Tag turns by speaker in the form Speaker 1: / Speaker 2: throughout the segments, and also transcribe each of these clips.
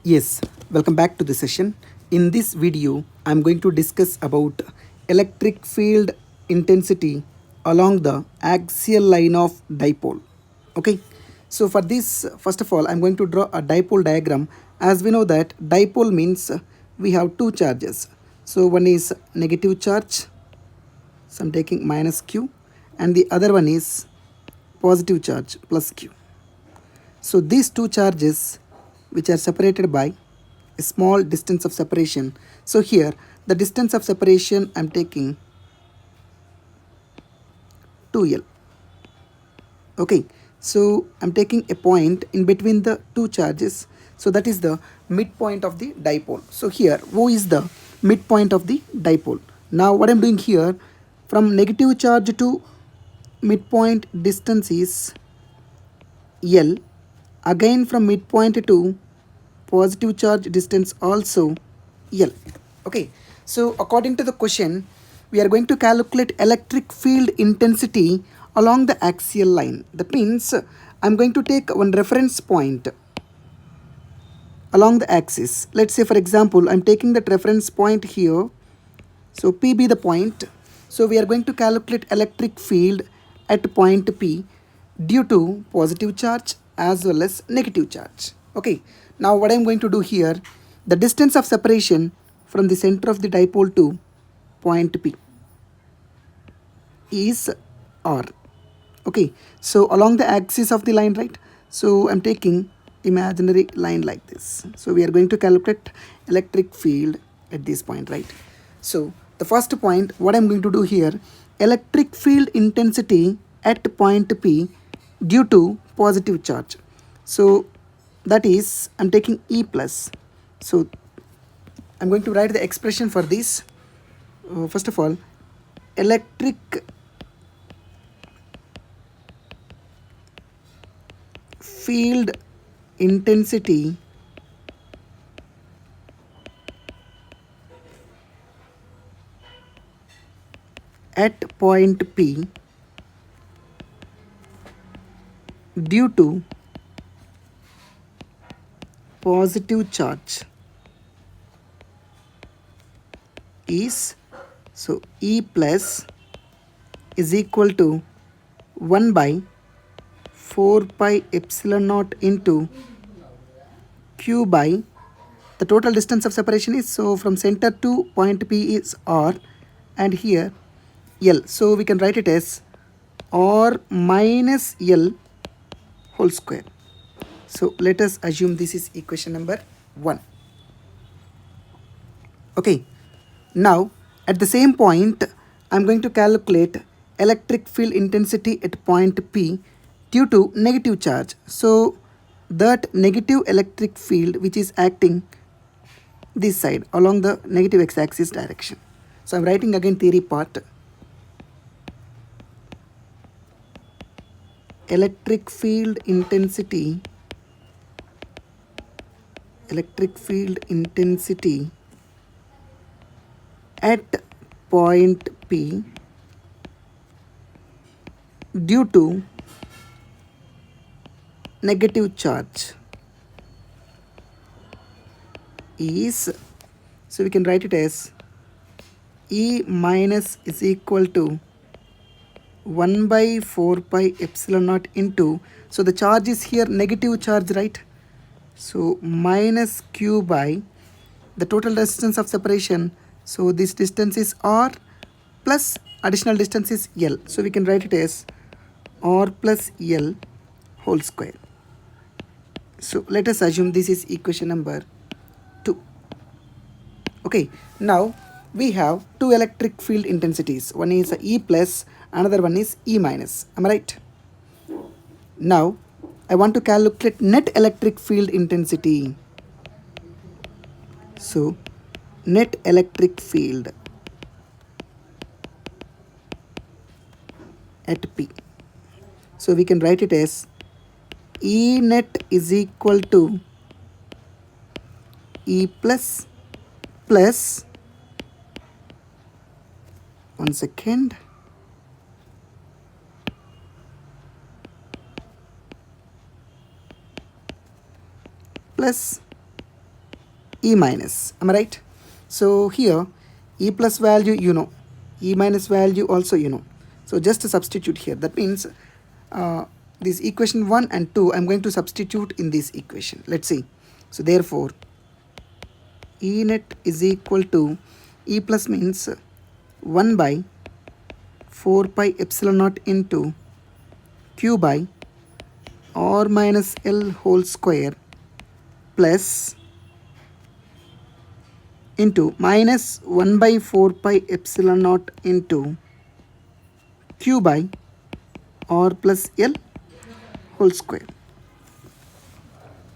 Speaker 1: Yes, welcome back to the session. In this video, I'm going to discuss about electric field intensity along the axial line of dipole. Okay, so for this, first of all, I'm going to draw a dipole diagram. As we know that dipole means we have two charges. So one is negative charge, so I'm taking minus q, and the other one is positive charge plus q. So these two charges which are separated by a small distance of separation. So here the distance of separation I'm taking 2L. Okay, so I'm taking a point in between the two charges. So that is the midpoint of the dipole. So here O is the midpoint of the dipole. Now what I'm doing here, from negative charge to midpoint distance is L. Again from midpoint to positive charge distance also L. Okay, so according to the question, we are going to calculate electric field intensity along the axial line. That means I'm going to take one reference point along the axis. Let's say for example, I'm taking that reference point here. So P be the point. So we are going to calculate electric field at point P due to positive charge as well as negative charge. Okay, now what I'm going to do here, the distance of separation from the center of the dipole to point P is R. Okay, so along the axis of the line, right? So I'm taking imaginary line like this. So we are going to calculate electric field at this point, right? So the first point, what I'm going to do here, electric field intensity at point P due to positive charge. So that is, I'm taking E plus. So I'm going to write the expression for this. First of all, electric field intensity at point P due to positive charge is, so E plus is equal to 1 by 4 pi epsilon naught into Q by the total distance of separation is, so from center to point P is R and here L. So we can write it as R minus L whole square. So let us assume this is equation number 1. Okay, now at the same point I'm going to calculate electric field intensity at point P due to negative charge. So that negative electric field which is acting this side along the negative x-axis direction. So I'm writing again theory part. Electric field intensity at point P due to negative charge is, so we can write it as E minus is equal to 1 by 4 pi epsilon naught into, so the charge is here negative charge, right? So minus Q by the total distance of separation. So this distance is R plus additional distance is L. So we can write it as R plus L whole square. So let us assume this is equation number 2. Okay, now we have two electric field intensities. One is E plus, another one is E minus. Am I right? Now I want to calculate net electric field intensity. So net electric field at P. So we can write it as E net is equal to E plus plus, one second, plus E minus. Am I right? So here E plus value you know, E minus value also you know. So just to substitute here. That means this equation 1 and 2 I'm going to substitute in this equation. Let's see. So therefore E net is equal to E plus means 1 by 4 pi epsilon naught into Q by R minus L whole square plus into minus 1 by 4 pi epsilon naught into Q by R plus L whole square.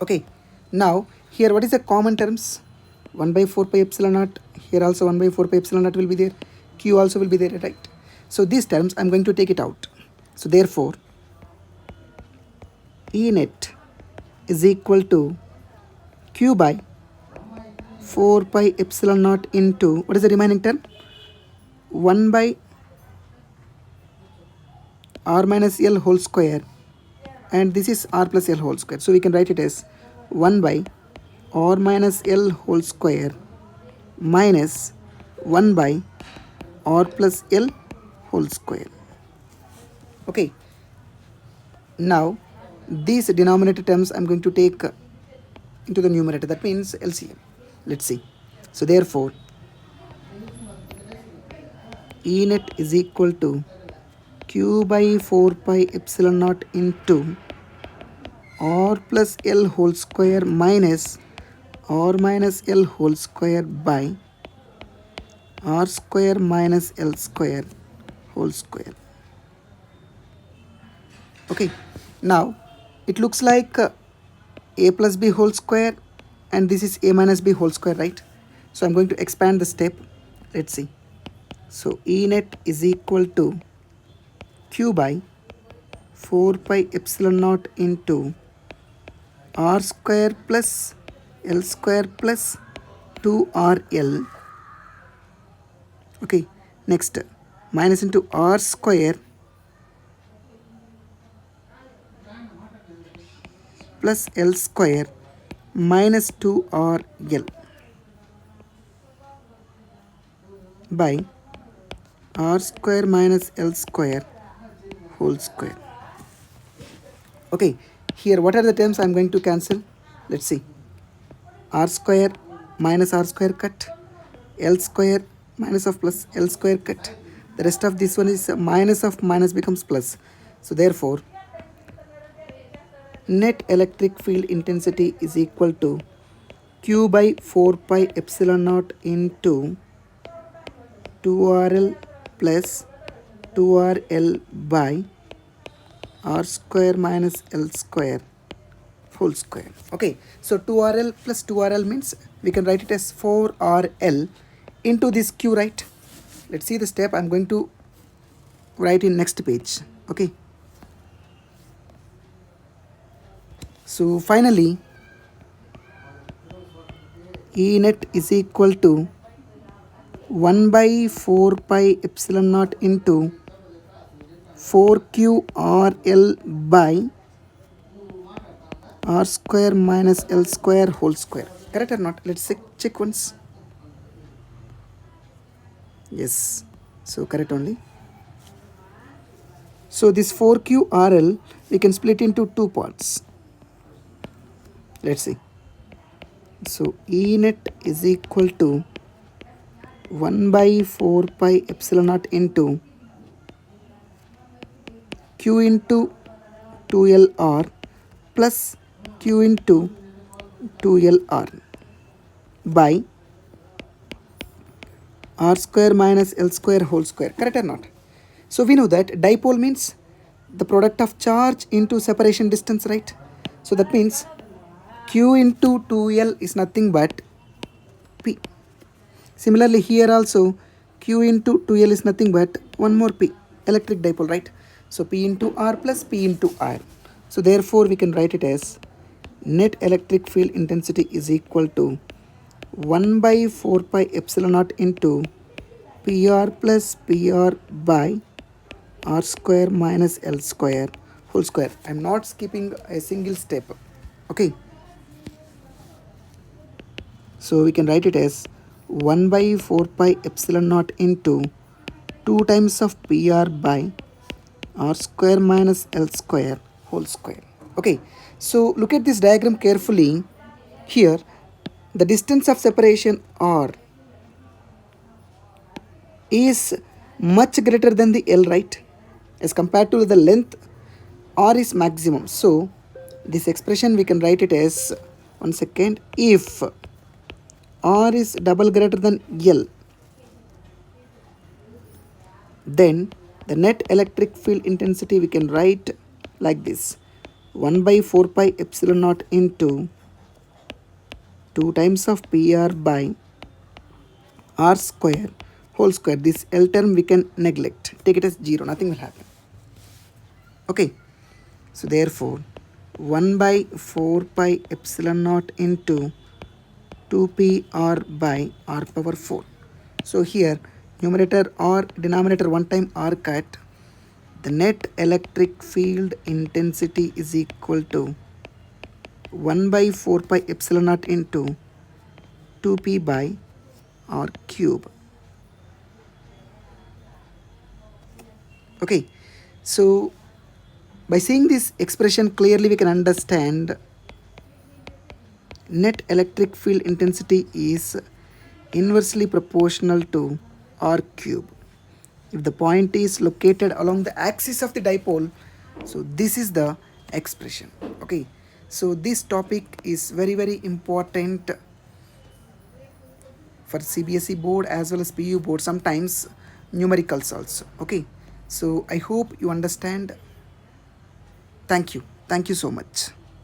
Speaker 1: Okay, now here what is the common terms? 1 by 4 pi epsilon naught, here also 1 by 4 pi epsilon naught will be there, Q also will be there, right? So these terms I'm going to take it out. So therefore E net is equal to Q by 4 pi epsilon naught into, what is the remaining term? 1 by R minus L whole square, and this is R plus L whole square. So we can write it as 1 by R minus L whole square minus 1 by R plus L whole square. Okay. Now these denominator terms I'm going to take into the numerator. That means LCM. Let's see. So therefore E net is equal to Q by 4 pi epsilon naught into R plus L whole square minus R minus L whole square by R square minus L square whole square. Okay, now it looks like A plus B whole square, and this is A minus B whole square, right? So I'm going to expand the step. Let's see. So E net is equal to Q by 4 pi epsilon naught into R square plus L square plus 2RL. Okay, next minus into R square plus L square minus 2RL by R square minus L square whole square. Okay, here what are the terms I'm going to cancel? Let's see. R square minus R square cut, L square minus of plus L square cut. The rest of this one is minus of minus becomes plus. So therefore net electric field intensity is equal to Q by 4 pi epsilon naught into 2RL plus 2RL by R square minus L square whole square. Okay, so 2RL plus 2RL means we can write it as 4RL into this Q, right? Let's see the step I'm going to write in next page. Okay, so finally E net is equal to 1 by 4 pi epsilon naught into 4QRL by R square minus L square whole square. Correct or not? Let's check once. Yes, so correct only. So this 4QRL we can split into two parts. Let's see. So E net is equal to 1 by 4 pi epsilon naught into Q into 2LR plus Q into 2LR by R square minus L square whole square. Correct or not? So we know that dipole means the product of charge into separation distance, right? So that means Q into 2L is nothing but P. Similarly here also Q into 2L is nothing but one more P, electric dipole, right? So P into R plus P into R. So therefore we can write it as net electric field intensity is equal to 1 by 4 pi epsilon naught into PR plus PR by R square minus L square whole square. I'm not skipping a single step. Okay. So we can write it as 1 by 4 pi epsilon naught into 2 times of PR by R square minus L square whole square. Okay, so look at this diagram carefully. Here, the distance of separation R is much greater than the L, right? As compared to the length, R is maximum. So this expression we can write it as, one second, if R is double greater than L, then the net electric field intensity we can write like this: 1 by 4 pi epsilon naught into 2 times of PR by R square whole square. This L term we can neglect, take it as 0, nothing will happen. Okay, so therefore 1 by 4 pi epsilon naught into 2PR by R power 4. So here numerator or denominator one time R cut, the net electric field intensity is equal to 1 by 4 pi epsilon naught into 2p by R cube. Okay, so by seeing this expression clearly we can understand net electric field intensity is inversely proportional to R cube. If the point is located along the axis of the dipole, so this is the expression. Okay, so this topic is very important for CBSE board as well as PU board, sometimes numericals also. Okay, so I hope you understand. Thank you so much.